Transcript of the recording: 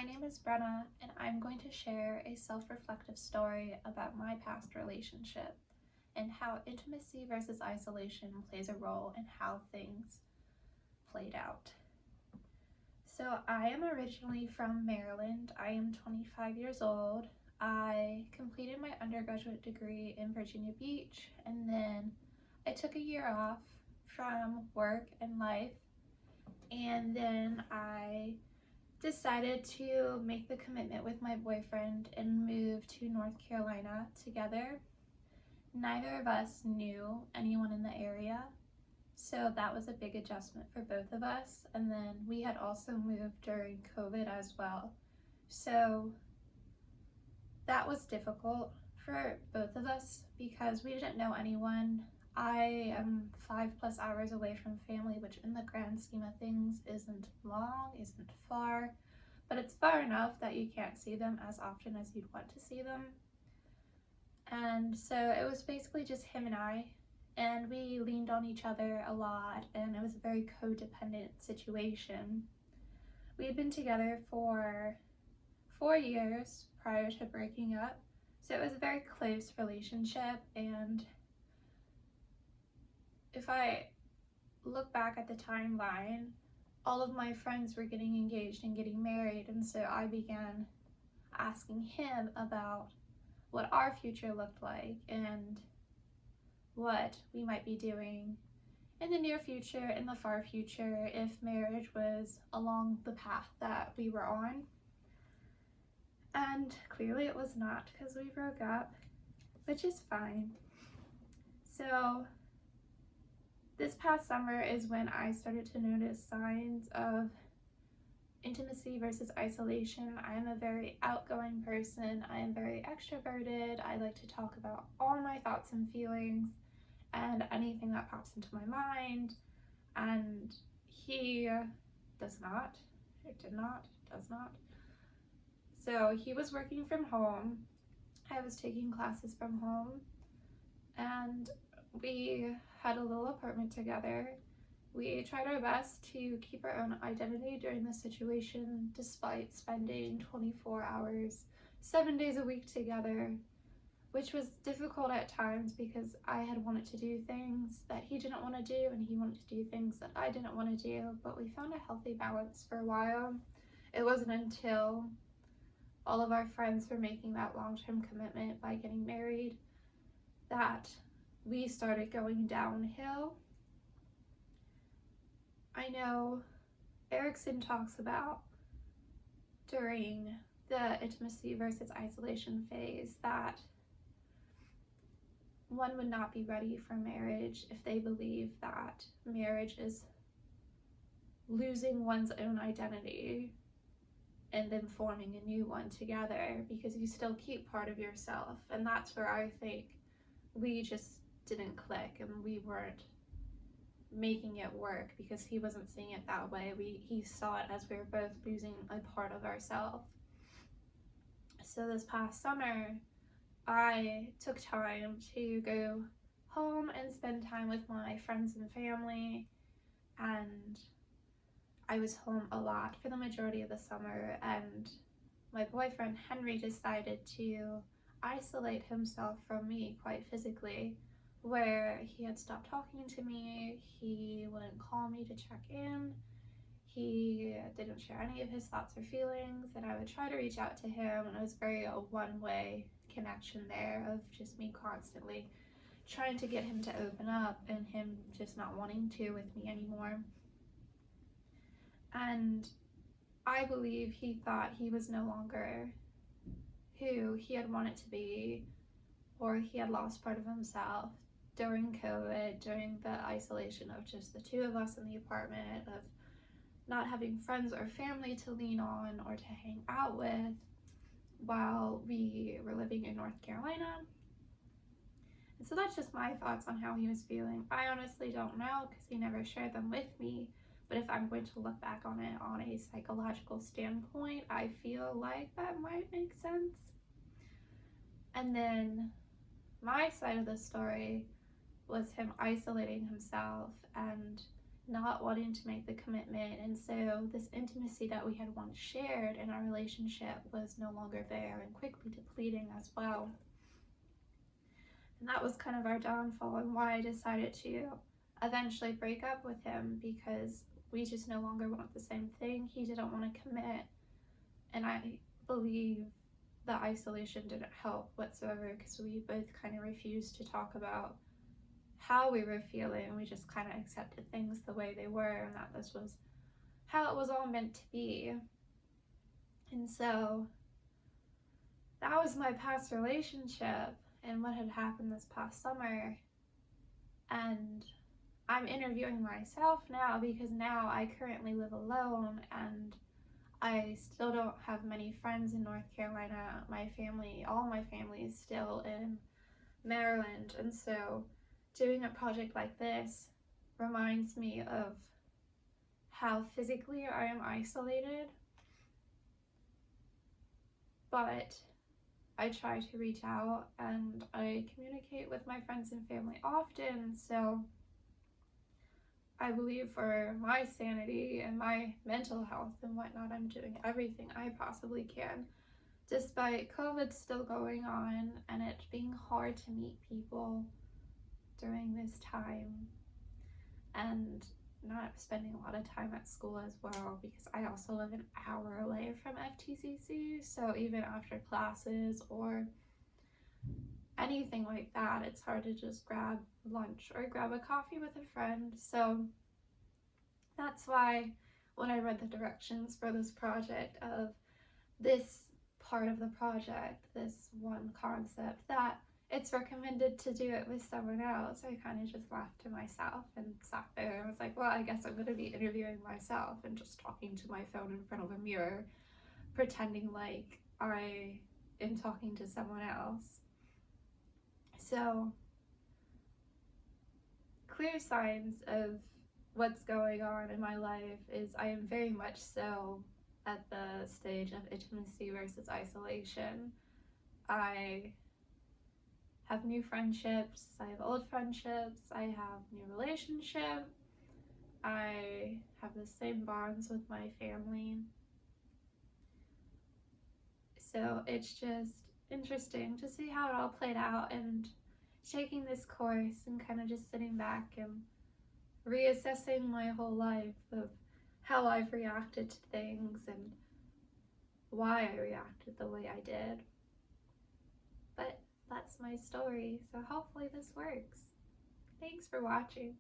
My name is Brenna, and I'm going to share a self-reflective story about my past relationship and how intimacy versus isolation plays a role in how things played out. So I am originally from Maryland. I am 25 years old. I completed my undergraduate degree in Virginia Beach, and then I took a year off from work and life, and then I decided to make the commitment with my boyfriend and move to North Carolina together. Neither of us knew anyone in the area, so that was a big adjustment for both of us. And then we had also moved during COVID as well, so that was difficult for both of us because we didn't know anyone. I am 5+ hours away from family, which in the grand scheme of things isn't long, isn't far, but it's far enough that you can't see them as often as you'd want to see them. And so it was basically just him and we leaned on each other a lot, and it was a very codependent situation. We had been together for 4 years prior to breaking up, so it was a very close relationship. And if I look back at the timeline, all of my friends were getting engaged and getting married, and so I began asking him about what our future looked like and what we might be doing in the near future, in the far future, if marriage was along the path that we were on. And clearly it was not, because we broke up, which is fine. So this past summer is when I started to notice signs of intimacy versus isolation. I am a very outgoing person. I am very extroverted. I like to talk about all my thoughts and feelings and anything that pops into my mind. And he does not, does not. So he was working from home. I was taking classes from home, and we had a little apartment together. We tried our best to keep our own identity during this situation, despite spending 24 hours, 7 days a week together, which was difficult at times because I had wanted to do things that he didn't want to do, and he wanted to do things that I didn't want to do, but we found a healthy balance for a while. It wasn't until all of our friends were making that long-term commitment by getting married that we started going downhill. I know Erickson talks about during the intimacy versus isolation phase that one would not be ready for marriage if they believe that marriage is losing one's own identity and then forming a new one together, because you still keep part of yourself. And that's where I think we just didn't click, and we weren't making it work because he wasn't seeing it that way. He saw it as we were both losing a part of ourselves. So this past summer, I took time to go home and spend time with my friends and family, and I was home a lot for the majority of the summer, and my boyfriend Henry decided to isolate himself from me quite physically, where he had stopped talking to me. He wouldn't call me to check in. He didn't share any of his thoughts or feelings, and I would try to reach out to him, and it was very a one-way connection there of just me constantly trying to get him to open up and him just not wanting to with me anymore. And I believe he thought he was no longer who he had wanted to be, or he had lost part of himself during COVID, during the isolation of just the two of us in the apartment, of not having friends or family to lean on or to hang out with while we were living in North Carolina. And so that's just my thoughts on how he was feeling. I honestly don't know because he never shared them with me. But if I'm going to look back on it on a psychological standpoint, I feel like that might make sense. And then my side of the story was him isolating himself and not wanting to make the commitment. And so this intimacy that we had once shared in our relationship was no longer there and quickly depleting as well. And that was kind of our downfall and why I decided to eventually break up with him, because we just no longer want the same thing. He didn't want to commit, and I believe the isolation didn't help whatsoever, because we both kind of refused to talk about how we were feeling. We just kind of accepted things the way they were, and that this was how it was all meant to be. And so that was my past relationship and what had happened this past summer. And I'm interviewing myself now, because now I currently live alone and I still don't have many friends in North Carolina. All my family is still in Maryland. And so doing a project like this reminds me of how physically I am isolated, but I try to reach out and I communicate with my friends and family often. So I believe for my sanity and my mental health and whatnot, I'm doing everything I possibly can, despite COVID still going on and it being hard to meet people during this time, and not spending a lot of time at school as well, because I also live an hour away from FTCC. So even after classes or anything like that, it's hard to just grab lunch or grab a coffee with a friend. So that's why when I read the directions for this project, of this part of the project, this one concept, that it's recommended to do it with someone else, I kind of just laughed to myself and sat there and was like, well, I guess I'm going to be interviewing myself and just talking to my phone in front of a mirror, pretending like I am talking to someone else. So, clear signs of what's going on in my life is I am very much so at the stage of intimacy versus isolation. I have new friendships, I have old friendships, I have new relationship, I have the same bonds with my family. So it's just interesting to see how it all played out, and taking this course and kind of just sitting back and reassessing my whole life of how I've reacted to things and why I reacted the way I did. But that's my story, so hopefully this works. Thanks for watching.